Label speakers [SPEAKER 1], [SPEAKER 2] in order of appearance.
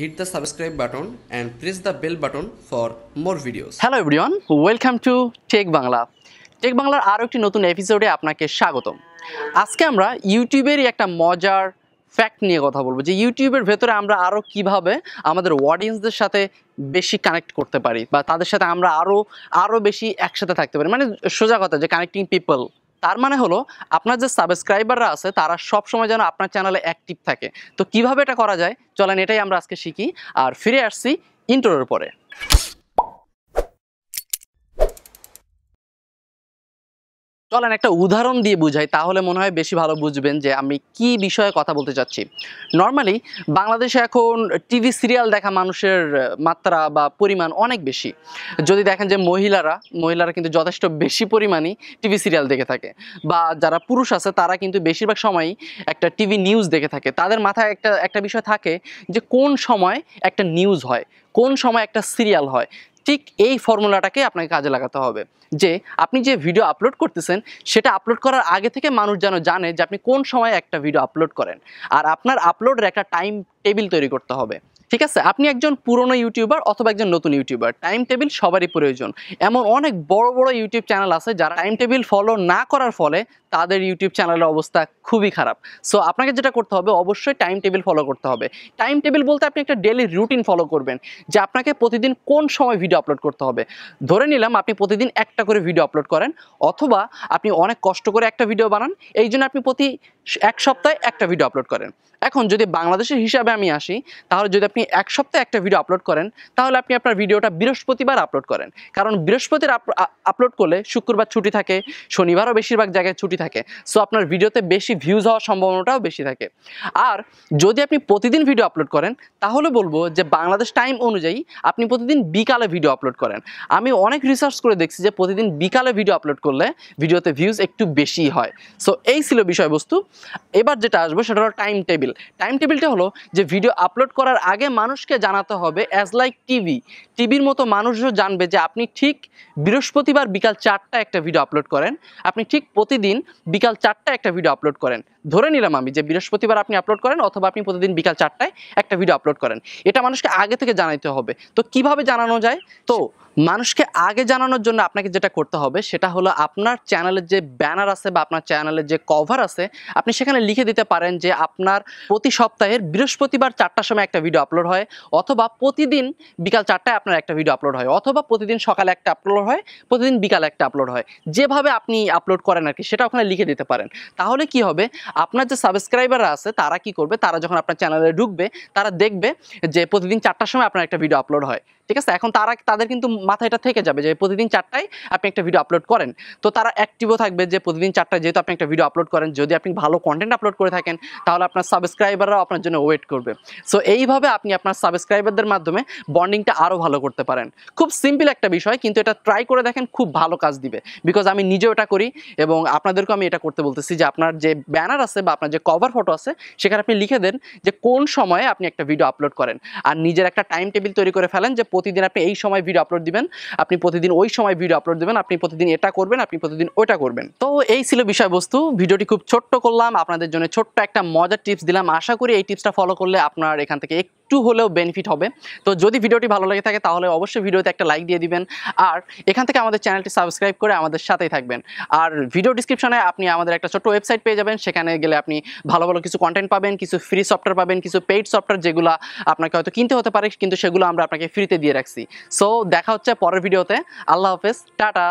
[SPEAKER 1] hit the subscribe button and press the bell button for more videos.
[SPEAKER 2] Hello everyone, welcome to tech Bangla. Tech বাংলার আরও একটি নতুন এপিসোডে আপনাকে স্বাগতম। আজকে আমরা ইউটিউবেরই একটা মজার ফ্যাক্ট নিয়ে কথা বলবো যে ইউটিউবের ভেতরে আমরা আরও কিভাবে আমাদের অডিয়েন্সদের সাথে বেশি কানেক্ট করতে পারি বা তাদের সাথে আমরা আরও বেশি একসাথে থাকতে পারি। মানে সোজা কথা যে কানেক্টিং পিপল, তার মানে হলো আপনার যে সাবস্ক্রাইবাররা আছে তারা সব সময় যেন আপনার চ্যানেলে অ্যাক্টিভ থাকে। তো কিভাবে এটা করা যায় চলেন এটাই আমরা আজকে শিখি। আর ফিরে আসছি ইন্ট্রোর পরে। চলেন একটা উদাহরণ দিয়ে বুঝাই, তাহলে মনে হয় বেশি ভালো বুঝবেন যে আমি কি বিষয়ে কথা বলতে চাচ্ছি। নর্মালি বাংলাদেশে এখন টিভি সিরিয়াল দেখা মানুষের মাত্রা বা পরিমাণ অনেক বেশি। যদি দেখেন যে মহিলারা কিন্তু যথেষ্ট বেশি পরিমাণই টিভি সিরিয়াল দেখে থাকে, বা যারা পুরুষ আছে তারা কিন্তু বেশিরভাগ সময়ই একটা টিভি নিউজ দেখে থাকে। তাদের মাথায় একটা বিষয় থাকে যে কোন সময় একটা নিউজ হয়, কোন সময় একটা সিরিয়াল হয়। ঠিক এই ফর্মুলাটাকে আপনাকে কাজে লাগাতে হবে যে আপনি যে ভিডিও আপলোড করতেছেন সেটা আপলোড করার আগে থেকে মানুষ যেন জানে যে আপনি কোন সময় একটা ভিডিও আপলোড করেন, আর আপনার আপলোডের একটা টাইম টেবিল তৈরি করতে হবে। ঠিক আছে, আপনি একজন পুরনো ইউটিউবার অথবা একজন নতুন ইউটিউবার, টাইম টেবিল সবারই প্রয়োজন। এমন অনেক বড় বড় ইউটিউব চ্যানেল আছে যারা টাইম টেবিল ফলো না করার ফলে তাদের ইউটিউব চ্যানেলের অবস্থা খুবই খারাপ। সো আপনাকে যেটা করতে হবে অবশ্যই টাইম টেবিল ফলো করতে হবে। টাইম টেবিল বলতে আপনি একটা ডেইলি রুটিন ফলো করবেন যে আপনাকে প্রতিদিন কোন সময় ভিডিও আপলোড করতে হবে। ধরে নিলাম আপনি প্রতিদিন একটা করে ভিডিও আপলোড করেন, অথবা আপনি অনেক কষ্ট করে একটা ভিডিও বানান, এই জন্য আপনি প্রতি এক সপ্তাহে একটা ভিডিও আপলোড করেন। এখন যদি বাংলাদেশের হিসাবে আমি আসি, তাহলে যদি আপনি এক সপ্তাহে একটা ভিডিও আপলোড করেন তাহলে আপনি আপনার ভিডিওটা বৃহস্পতিবার আপলোড করেন, কারণ বৃহস্পতিবার আপলোড করলে শুক্রবার ছুটি থাকে, শনিবারও বেশিরভাগ জায়গায় ছুটি থাকে। সো আপনার ভিডিওতে বেশি ভিউজ হওয়ার সম্ভাবনাটাও বেশি থাকে। আর যদি আপনি প্রতিদিন ভিডিও আপলোড করেন তাহলে বলবো যে বাংলাদেশ টাইম অনুযায়ী আপনি প্রতিদিন বিকালে ভিডিও আপলোড করেন। আমি অনেক রিসার্চ করে দেখছি যে প্রতিদিন বিকালে ভিডিও আপলোড করলে ভিডিওতে ভিউজ একটু বেশি হয়। সো এই ছিল বিষয়বস্তু। এবার যেটা আসবে সেটা হলো টাইম টেবিল। টাইম টেবিলটা হলো যে ভিডিও আপলোড করার আগে মানুষকে জানাতে হবে অ্যাজ লাইক টিভির মতো মানুষও জানবে যে আপনি ঠিক বৃহস্পতিবার বিকাল 4টায় একটা ভিডিও আপলোড করেন, আপনি ঠিক প্রতিদিন বিকাল 4টায় একটা ভিডিও আপলোড করেন। ধরে নিলাম আমি যে বৃহস্পতিবার আপনি আপলোড করেন অথবা আপনি প্রতিদিন বিকাল 4টায় একটা ভিডিও আপলোড করেন। এটা মানুষকে আগে থেকে জানাইতে হবে। তো কিভাবে জানানো যায়? তো মানুষকে আগে জানানোর জন্য আপনাকে যেটা করতে হবে সেটা হলো আপনার চ্যানেলের যে ব্যানার আছে বা আপনার চ্যানেলের যে কভার আছে আপনি সেখানে লিখে দিতে পারেন যে আপনার প্রতি সপ্তাহের বৃহস্পতিবার 4টার সময় একটা ভিডিও আপলোড হয়, অথবা প্রতিদিন বিকাল 4টায় আপনার একটা ভিডিও আপলোড হয়, অথবা প্রতিদিন সকালে একটা আপলোড হয়, প্রতিদিন বিকালে একটা আপলোড হয়। যেভাবে আপনি আপলোড করেন আর কি সেটা ওখানে লিখে দিতে পারেন। তাহলে কি হবে, আপনার যে সাবস্ক্রাইবাররা আছে তারা কি করবে, তারা যখন আপনার চ্যানেলে ঢুকবে তারা দেখবে যে প্রতিদিন 4টার সময় আপনার একটা ভিডিও আপলোড হয়। ঠিক আছে, এখন তাদের কিন্তু মাথায় এটা থেকে যাবে যে প্রতিদিন 4টায় আপনি একটা ভিডিও আপলোড করেন। তো তারা অ্যাক্টিভও থাকবে যে প্রতিদিন 4টায় যেহেতু আপনি একটা ভিডিও আপলোড করেন, যদি আপনি ভালো কন্টেন্ট আপলোড করে থাকেন তাহলে আপনার সাবস্ক্রাইবাররাও আপনার জন্য ওয়েট করবে। সো এইভাবে আপনি আপনার সাবস্ক্রাইবারদের মাধ্যমে বন্ডিংটা আরও ভালো করতে পারেন। খুব সিম্পল একটা বিষয়, কিন্তু এটা ট্রাই করে দেখেন, খুব ভালো কাজ দিবে। বিকজ আমি নিজেও এটা করি এবং আপনাদেরকেও আমি এটা করতে বলতেছি যে আপনার যে ব্যানার আছে বা আপনার যে কভার ফটো আছে সেখানে আপনি লিখে দেন যে কোন সময়ে আপনি একটা ভিডিও আপলোড করেন, আর নিজের একটা টাইম টেবিল তৈরি করে ফেলেন যে প্রতিদিন আপনি এই সময় ভিডিও আপলোড দিবেন, আপনি প্রতিদিন ওই সময় ভিডিও আপলোড দিবেন, আপনি প্রতিদিন এটা করবেন, আপনি প্রতিদিন ওইটা করবেন। তো এই ছিল বিষয়বস্তু। ভিডিওটি খুব ছোট্ট করলাম, আপনাদের জন্য ছোট্ট একটা মজার টিপস দিলাম। আশা করি এই টিপসটা ফলো করলে আপনার এখান থেকে একটু হলেও বেনিফিট হবে। তো যদি ভিডিওটি ভালো লেগে থাকে তাহলে অবশ্যই ভিডিওতে একটা লাইক দিয়ে দিবেন, আর এখান থেকে আমাদের চ্যানেলটি সাবস্ক্রাইব করে আমাদের সাথেই থাকবেন। আর ভিডিও ডিসক্রিপশনে আপনি আমাদের একটা ছোট্ট ওয়েবসাইট পেয়ে যাবেন, সেখানে গেলে আপনি ভালো ভালো কিছু কন্টেন্ট পাবেন, কিছু ফ্রি সফটওয়্যার পাবেন, কিছু পেইড সফটওয়্যার যেগুলো আপনাকে হয়তো কিনতে হতে পারে, কিন্তু সেগুলো আমরা আপনাকে ফ্রিতে দিয়ে রাখছি। সো দেখা হচ্ছে পরের ভিডিওতে। আল্লাহ হাফেজ, টাটা।